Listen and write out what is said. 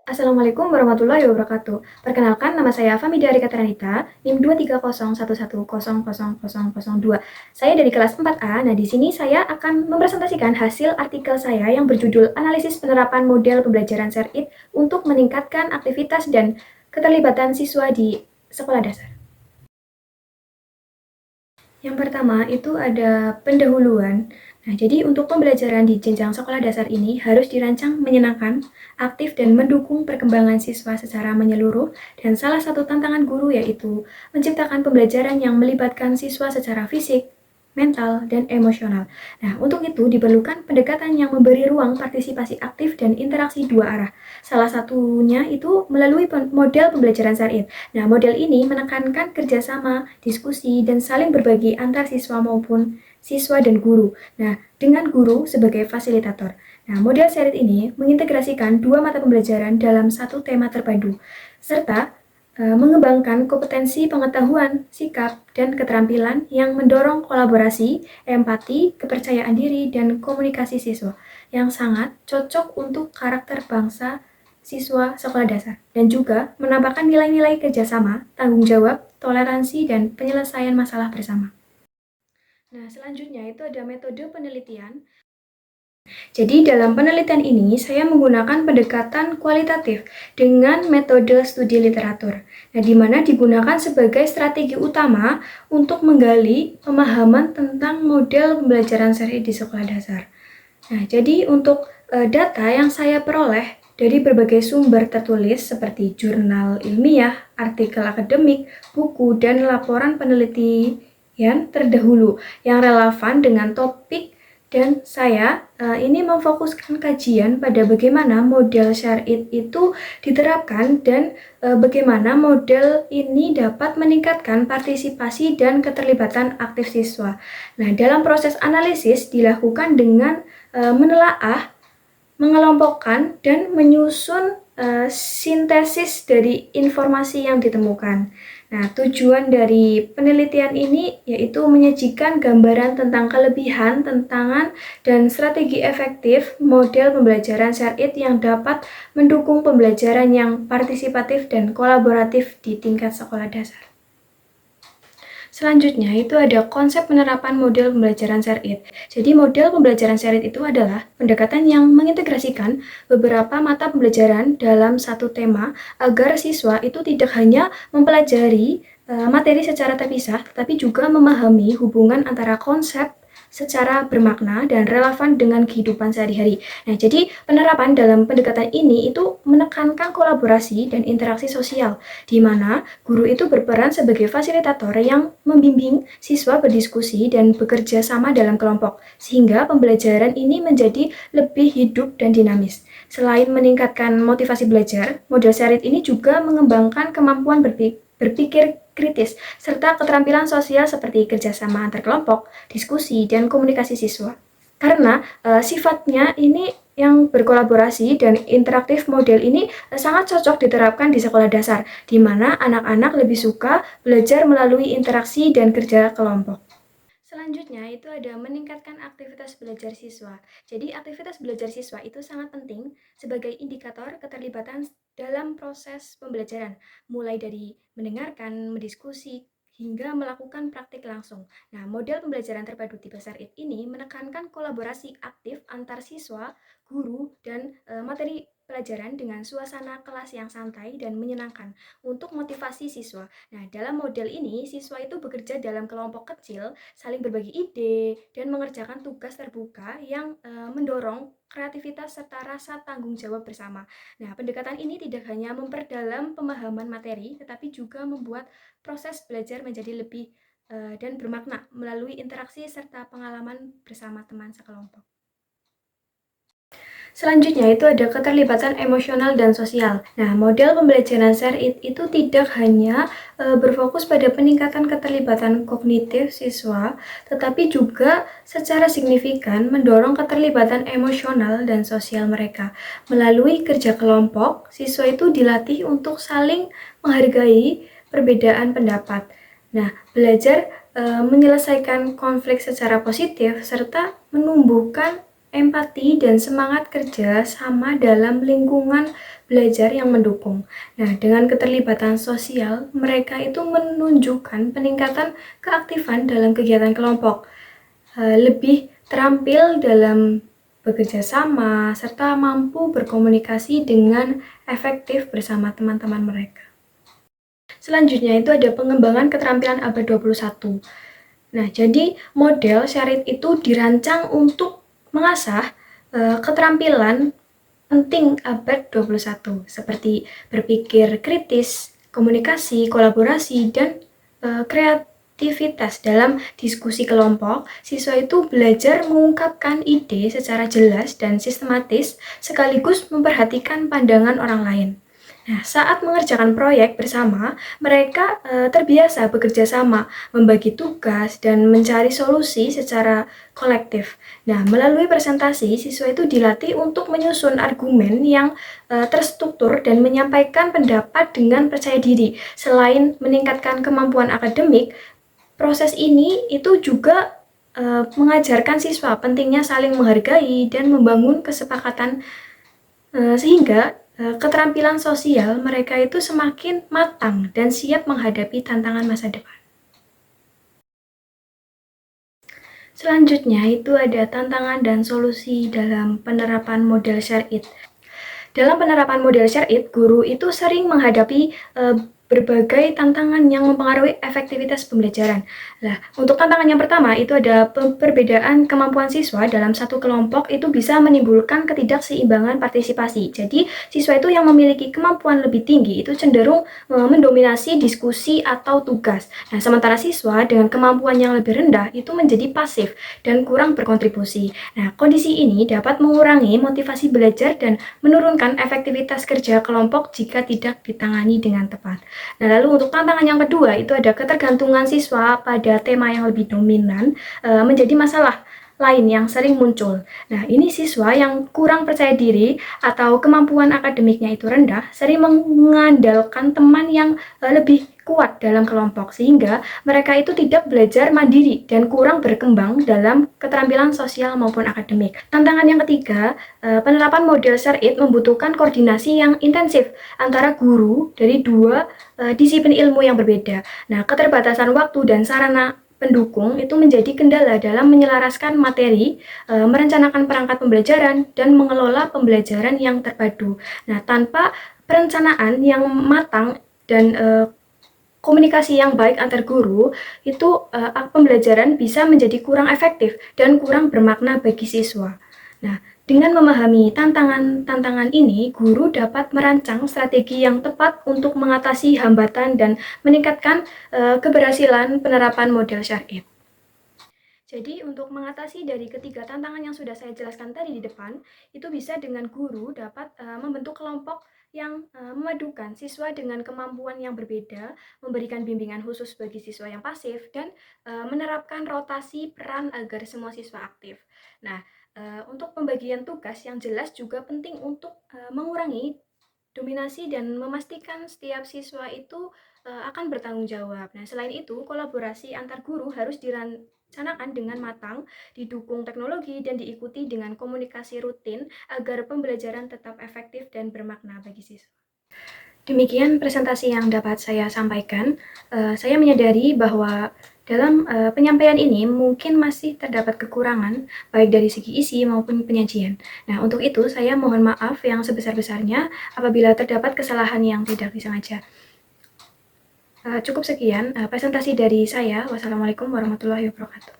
Assalamualaikum warahmatullahi wabarakatuh. Perkenalkan, nama saya Famidia Rika Teranita, NIM 23011000002. Saya dari kelas 4A. Nah, di sini saya akan mempresentasikan hasil artikel saya yang berjudul Analisis Penerapan Model Pembelajaran SER-IT untuk Meningkatkan Aktivitas dan Keterlibatan Siswa di Sekolah Dasar. Yang pertama itu ada pendahuluan. Nah, jadi untuk pembelajaran di jenjang sekolah dasar ini harus dirancang menyenangkan, aktif, dan mendukung perkembangan siswa secara menyeluruh, dan salah satu tantangan guru yaitu menciptakan pembelajaran yang melibatkan siswa secara fisik, mental, dan emosional. Nah, untuk itu diperlukan pendekatan yang memberi ruang partisipasi aktif dan interaksi dua arah. Salah satunya itu melalui model pembelajaran SER-IT. Nah, model ini menekankan kerjasama, diskusi, dan saling berbagi antar siswa maupun siswa dan guru. Nah, dengan guru sebagai fasilitator. Nah, model SER-IT ini mengintegrasikan dua mata pembelajaran dalam satu tema terpadu, serta mengembangkan kompetensi pengetahuan, sikap, dan keterampilan yang mendorong kolaborasi, empati, kepercayaan diri, dan komunikasi siswa yang sangat cocok untuk karakter bangsa siswa sekolah dasar, dan juga menampakkan nilai-nilai kerjasama, tanggung jawab, toleransi, dan penyelesaian masalah bersama. Nah, selanjutnya itu ada metode penelitian. Jadi dalam penelitian ini saya menggunakan pendekatan kualitatif dengan metode studi literatur. Nah, di mana digunakan sebagai strategi utama untuk menggali pemahaman tentang model pembelajaran SER-IT di sekolah dasar. Nah, jadi untuk data yang saya peroleh dari berbagai sumber tertulis seperti jurnal ilmiah, artikel akademik, buku, dan laporan penelitian terdahulu yang relevan dengan topik, dan saya ini memfokuskan kajian pada bagaimana model SER-IT itu diterapkan dan bagaimana model ini dapat meningkatkan partisipasi dan keterlibatan aktif siswa. Nah, dalam proses analisis dilakukan dengan menelaah, mengelompokkan, dan menyusun sintesis dari informasi yang ditemukan. Nah, tujuan dari penelitian ini yaitu menyajikan gambaran tentang kelebihan, tantangan, dan strategi efektif model pembelajaran SER-IT yang dapat mendukung pembelajaran yang partisipatif dan kolaboratif di tingkat sekolah dasar. Selanjutnya itu ada konsep penerapan model pembelajaran SER-IT. Jadi model pembelajaran SER-IT itu adalah pendekatan yang mengintegrasikan beberapa mata pembelajaran dalam satu tema agar siswa itu tidak hanya mempelajari materi secara terpisah, tapi juga memahami hubungan antara konsep secara bermakna dan relevan dengan kehidupan sehari-hari. Nah, jadi penerapan dalam pendekatan ini itu menekankan kolaborasi dan interaksi sosial, di mana guru itu berperan sebagai fasilitator yang membimbing siswa berdiskusi dan bekerja sama dalam kelompok, sehingga pembelajaran ini menjadi lebih hidup dan dinamis. Selain meningkatkan motivasi belajar, model SER-IT ini juga mengembangkan kemampuan berpikir kritis, serta keterampilan sosial seperti kerjasama antar kelompok, diskusi, dan komunikasi siswa. Karena sifatnya ini yang berkolaborasi dan interaktif, model ini sangat cocok diterapkan di sekolah dasar, di mana anak-anak lebih suka belajar melalui interaksi dan kerja kelompok. Selanjutnya itu ada meningkatkan aktivitas belajar siswa. Jadi aktivitas belajar siswa itu sangat penting sebagai indikator keterlibatan dalam proses pembelajaran, mulai dari mendengarkan, mendiskusi, hingga melakukan praktik langsung. Nah, model pembelajaran terpadu tipe SER-IT ini menekankan kolaborasi aktif antar siswa, guru, dan materi pelajaran dengan suasana kelas yang santai dan menyenangkan untuk motivasi siswa. Nah, dalam model ini, siswa itu bekerja dalam kelompok kecil, saling berbagi ide, dan mengerjakan tugas terbuka yang mendorong kreativitas serta rasa tanggung jawab bersama. Nah, pendekatan ini tidak hanya memperdalam pemahaman materi, tetapi juga membuat proses belajar menjadi lebih dan bermakna melalui interaksi serta pengalaman bersama teman sekelompok. Selanjutnya itu ada keterlibatan emosional dan sosial. Nah, model pembelajaran SER-IT itu tidak hanya berfokus pada peningkatan keterlibatan kognitif siswa, tetapi juga secara signifikan mendorong keterlibatan emosional dan sosial mereka. Melalui kerja kelompok, siswa itu dilatih untuk saling menghargai perbedaan pendapat. Nah, belajar menyelesaikan konflik secara positif serta menumbuhkan empati, dan semangat kerja sama dalam lingkungan belajar yang mendukung. Nah, dengan keterlibatan sosial, mereka itu menunjukkan peningkatan keaktifan dalam kegiatan kelompok, lebih terampil dalam bekerja sama, serta mampu berkomunikasi dengan efektif bersama teman-teman mereka. Selanjutnya itu ada pengembangan keterampilan abad 21. Nah, jadi model Sharit itu dirancang untuk mengasah keterampilan penting abad 21 seperti berpikir kritis, komunikasi, kolaborasi, dan kreativitas dalam diskusi kelompok. Siswa itu belajar mengungkapkan ide secara jelas dan sistematis sekaligus memperhatikan pandangan orang lain. Nah, saat mengerjakan proyek bersama, mereka terbiasa bekerja sama, membagi tugas, dan mencari solusi secara kolektif. Nah, melalui presentasi, siswa itu dilatih untuk menyusun argumen yang terstruktur dan menyampaikan pendapat dengan percaya diri. Selain meningkatkan kemampuan akademik, proses ini itu juga mengajarkan siswa pentingnya saling menghargai dan membangun kesepakatan sehingga keterampilan sosial mereka itu semakin matang dan siap menghadapi tantangan masa depan. Selanjutnya itu ada tantangan dan solusi dalam penerapan model Sharit. Dalam penerapan model Sharit, guru itu sering menghadapi berbagai tantangan yang mempengaruhi efektivitas pembelajaran. Nah, untuk tantangan yang pertama itu ada perbedaan kemampuan siswa dalam satu kelompok itu bisa menimbulkan ketidakseimbangan partisipasi. Jadi, siswa itu yang memiliki kemampuan lebih tinggi itu cenderung mendominasi diskusi atau tugas. Nah, sementara siswa dengan kemampuan yang lebih rendah itu menjadi pasif dan kurang berkontribusi. Nah, kondisi ini dapat mengurangi motivasi belajar dan menurunkan efektivitas kerja kelompok jika tidak ditangani dengan tepat. Nah, lalu untuk tantangan yang kedua itu ada ketergantungan siswa pada tema yang lebih dominan menjadi masalah lain yang sering muncul. Nah, ini siswa yang kurang percaya diri atau kemampuan akademiknya itu rendah sering mengandalkan teman yang lebih kuat dalam kelompok sehingga mereka itu tidak belajar mandiri dan kurang berkembang dalam keterampilan sosial maupun akademik. Tantangan yang ketiga, penerapan model Sharit membutuhkan koordinasi yang intensif antara guru dari dua disiplin ilmu yang berbeda. Nah, keterbatasan waktu dan sarana pendukung itu menjadi kendala dalam menyelaraskan materi, merencanakan perangkat pembelajaran, dan mengelola pembelajaran yang terpadu. Nah, tanpa perencanaan yang matang dan komunikasi yang baik antar guru, itu pembelajaran bisa menjadi kurang efektif dan kurang bermakna bagi siswa. Nah, dengan memahami tantangan-tantangan ini, guru dapat merancang strategi yang tepat untuk mengatasi hambatan dan meningkatkan keberhasilan penerapan model Sharit. Jadi, untuk mengatasi dari ketiga tantangan yang sudah saya jelaskan tadi di depan, itu bisa dengan guru dapat membentuk kelompok yang memadukan siswa dengan kemampuan yang berbeda, memberikan bimbingan khusus bagi siswa yang pasif, dan menerapkan rotasi peran agar semua siswa aktif. Nah, untuk pembagian tugas yang jelas juga penting untuk mengurangi dominasi dan memastikan setiap siswa itu akan bertanggung jawab. Nah, selain itu, kolaborasi antar guru harus direncanakan dengan matang, didukung teknologi, dan diikuti dengan komunikasi rutin agar pembelajaran tetap efektif dan bermakna bagi siswa. Demikian presentasi yang dapat saya sampaikan. Saya menyadari bahwa dalam penyampaian ini mungkin masih terdapat kekurangan, baik dari segi isi maupun penyajian. Nah, untuk itu saya mohon maaf yang sebesar-besarnya apabila terdapat kesalahan yang tidak disengaja. Cukup sekian presentasi dari saya. Wassalamualaikum warahmatullahi wabarakatuh.